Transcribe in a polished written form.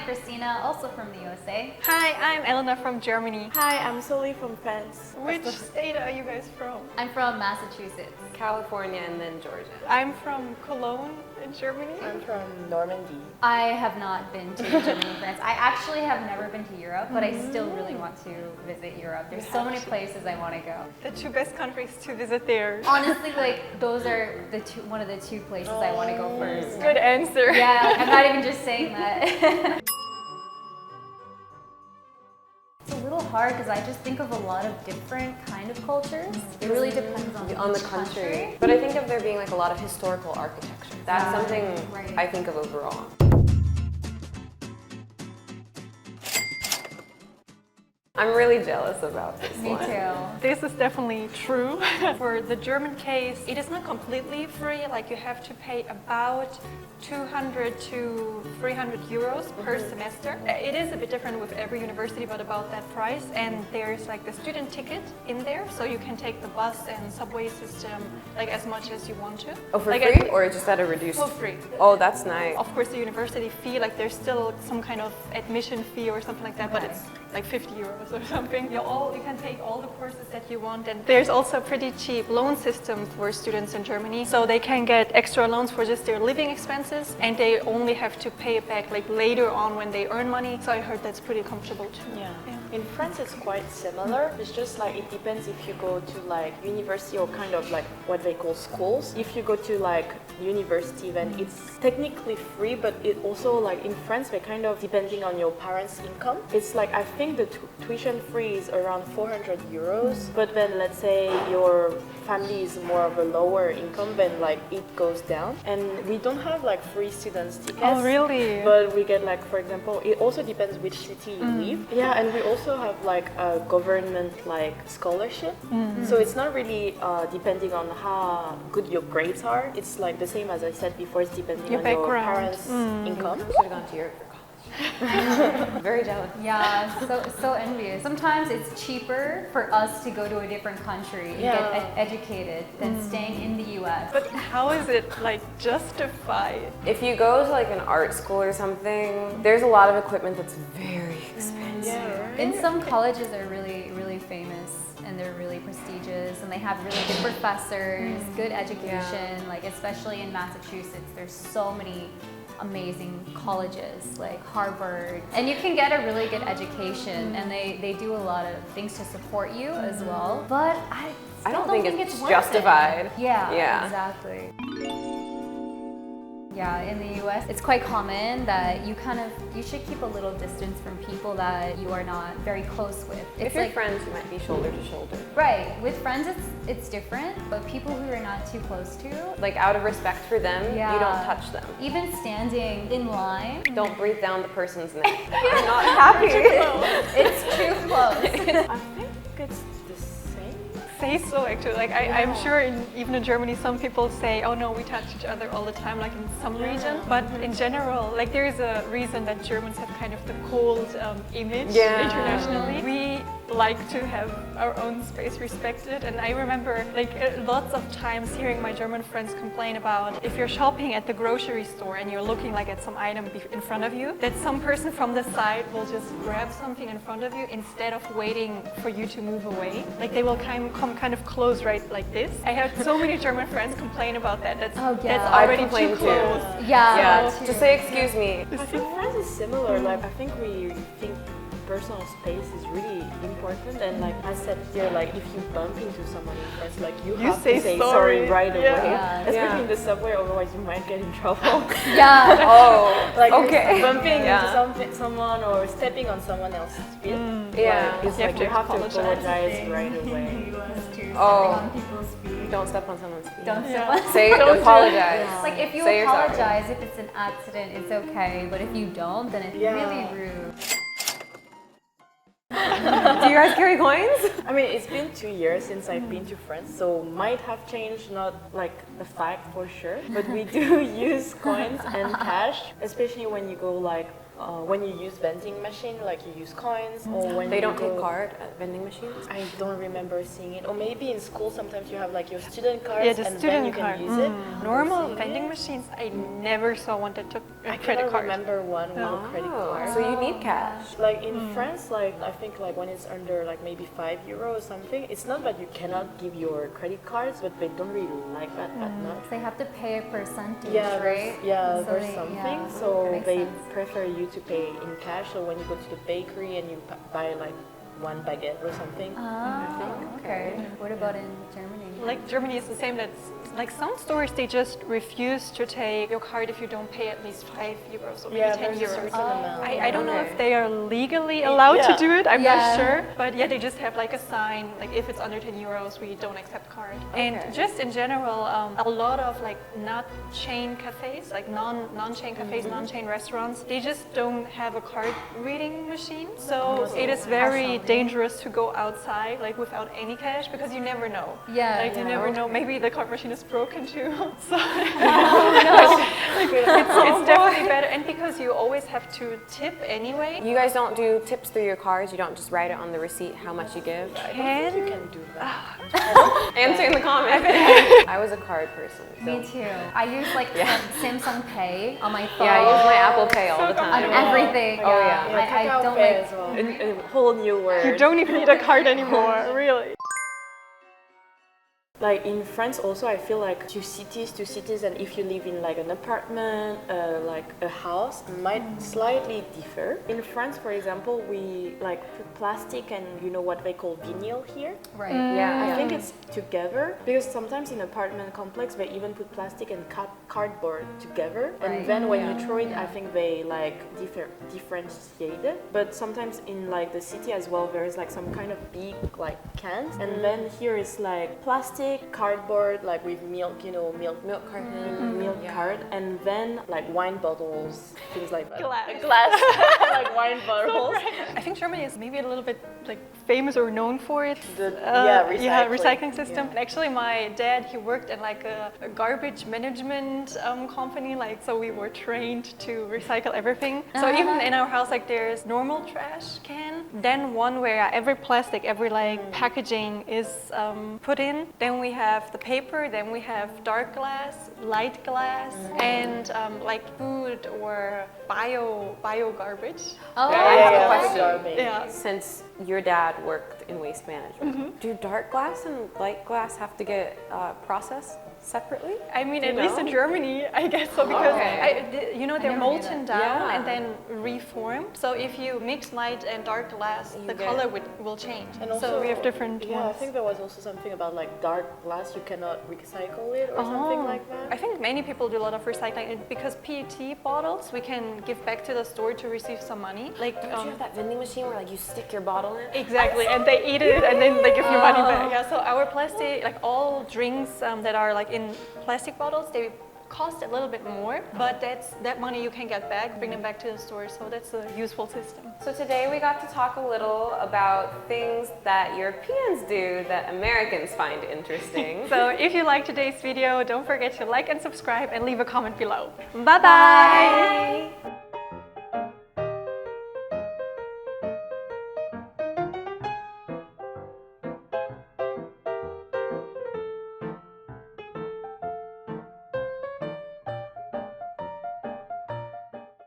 I'm Christina, also from the USA. Hi, I'm Elena from Germany. Hi, I'm Sully from France. Which state are you guys from? I'm from Massachusetts. California and then Georgia. I'm from Cologne in Germany. I'm from Normandy. I have not been to Germany and France. I actually have never been to Europe, but I still really want to visit Europe. There's so many places I want to go. The two best countries to visit there. Honestly, like those are one of the two places I want to go first. Good answer. Yeah, I'm not even just saying that. It's a little hard because I just think of a lot of different kind of cultures. It really depends on The country. But I think of there being like a lot of historical architecture. That's something right. I think of overall. I'm really jealous about this Me one. too. This is definitely true. For the German case, it is not completely free. Like you have to pay about 200 to 300 euros per semester. It is a bit different with every university, but about that price. And there's like the student ticket in there, so you can take the bus and subway system like as much as you want to. Oh, for like free or just at a reduced? For free. Oh, that's nice. Of course, the university fee, like there's still some kind of admission fee or something like that, but it's like 50 euros or something. You can take all the courses that you want, and there's also a pretty cheap loan system for students in Germany, so they can get extra loans for just their living expenses, and they only have to pay it back like later on when they earn money. So I heard that's pretty comfortable too. Yeah. In France, it's quite similar. It's just like it depends if you go to like university or kind of like what they call schools. If you go to like university, then it's technically free, but it also like in France, they kind of depending on your parents' income. It's like I think the tuition free is around 400 euros, but then let's say your family is more of a lower income, then like it goes down. And we don't have like free students tickets. Oh, really? But we get like, for example, it also depends which city you live. Yeah, and we also have like a government like scholarship. So it's not really depending on how good your grades are. It's like the same as I said before, it's depending on your parents' income. I should have gone to Europe for college. Very jealous. Yeah, so envious. Sometimes it's cheaper for us to go to a different country and get educated than staying in the US. But how is it like justified? If you go to like an art school or something, there's a lot of equipment that's very expensive. Yeah, right? And some colleges are really, really famous and they're really prestigious and they have really good professors, good education, like especially in Massachusetts, there's so many amazing colleges like Harvard, and you can get a really good education and they do a lot of things to support you as well, but I don't think it's worth justified. it. Yeah, exactly. Yeah, in the US, it's quite common that you should keep a little distance from people that you are not very close with. If you're friends, you might be shoulder to shoulder. Right, with friends it's different, but people who you're not too close to, Like out of respect for them, you don't touch them. even standing in line, Don't breathe down the person's neck. I'm not happy. it's too close. I think it's the same. Say so actually. Like I'm sure even in Germany some people say, oh no, we touch each other all the time, like in some region. But in general, like there is a reason that Germans have kind of the cold image internationally. We like to have our own space respected, and I remember like lots of times hearing my German friends complain about if you're shopping at the grocery store and you're looking like at some item in front of you, that some person from the side will just grab something in front of you instead of waiting for you to move away. Like they will come kind of close right like this. I had so many German friends complain about that. That's already too close. Yeah, Just say excuse me. I think France is similar. Like I think we think personal space is really important, and like I said here, like if you bump into someone in France, like you have to say sorry right away, especially in the subway, otherwise you might get in trouble. Like bumping into someone or stepping on someone else's feet. It's like you have to apologize right away. On people's feet. Don't step on someone's feet. Don't step on Apologize. Like if you Say apologize, if it's an accident, it's okay. But if you don't, then it's really rude. Do you guys carry coins? I mean, it's been 2 years since I've been to France, so might have changed, not like the fact for sure, but we do use coins and cash, especially when you go like when you use vending machine, like you use coins, or when They you don't go, take card at vending machines? I don't remember seeing it. Or maybe in school sometimes you have like your student cards Yeah, the and then student you card. can use it. Normal Seeing vending it. machines, I never saw one that took a I credit cannot card. remember one with a credit card. So you need cash. Like in France, like I think like when it's under like maybe €5 or something, it's not that you cannot give your credit cards, but they don't really like that much. They have to pay a percentage, Yeah, right? there's So something. yeah, So makes they sense. prefer you to pay in cash. So when you go to the bakery and you buy like one baguette or something. Oh, okay. What about in Germany? Like Germany is the same. That's like some stores they just refuse to take your card if you don't pay at least €5 or maybe Yeah, 10 there's a euros. certain amount. I don't know Okay. if they are legally allowed to Yeah. do it. I'm Yeah. not sure, but yeah, they just have like a sign like if it's under 10 euros, we don't accept card. And just in general, a lot of like not chain cafes, like non-chain cafes, non-chain restaurants, they just don't have a card reading machine. So it is very dangerous to go outside like without any cash because you never know. Yeah, Like you yeah. never know. Maybe the card machine is broken too. So it's definitely better. And because you always have to tip anyway. You guys don't do tips through your cards? You don't just write it on the receipt how much you give? I don't think you can do that. Answer in the comments. I was a card person. Me too. I use like Samsung Pay on my phone. Yeah, I use my Apple Pay all the on time. everything. Oh, yeah. I Kakao don't Pay like. as well. A whole new word. You don't even need a card anymore, really. Like in France also, I feel like to cities, and if you live in like an apartment, like a house, might slightly differ. In France, for example, we like put plastic and you know what they call vinyl here. Right. Yeah. I think it's together because sometimes in apartment complex they even put plastic and cardboard together, Right. and then when Yeah. you throw it, Yeah. I think they like differentiate it. But sometimes in like the city as well, there is like some kind of big like cans, and then here is like plastic, cardboard, like with milk, you know, milk carton. milk Yeah. card, and then like wine bottles, things like that. Glass. Like wine bottles. I think Germany is maybe a little bit like famous or known for it. Recycling. System. And actually, my dad he worked in like a garbage management company. Like so, we were trained to recycle everything. So even in our house, like there's normal trash can, then one where every plastic, every like packaging is put in. Then we have the paper. Then we have dark glass, light glass, and like food or bio garbage. Oh, I have a question. Garbage. Yeah. Since your dad worked in waste management, do dark glass and light glass have to get processed separately? I mean, Do you at least know? in Germany, I guess so, because you know they're never knew molten that. down Yeah. and then reformed. So if you mix light and dark glass, the get- color will change. And so also, we have different Yeah, I ones. think there was also something about like dark glass, you cannot recycle it or something like that. I think many people do a lot of recycling and because PET bottles we can give back to the store to receive some money. Like Don't you have that vending machine where like you stick your bottle in? exactly, and they eat it and then they give you money back. Yeah, so our plastic, like all drinks that are like in plastic bottles, they cost a little bit more, but that money you can get back, bring them back to the store. So that's a useful system. So today we got to talk a little about things that Europeans do that Americans find interesting. So if you liked today's video, don't forget to like and subscribe and leave a comment below. Bye-bye! Bye.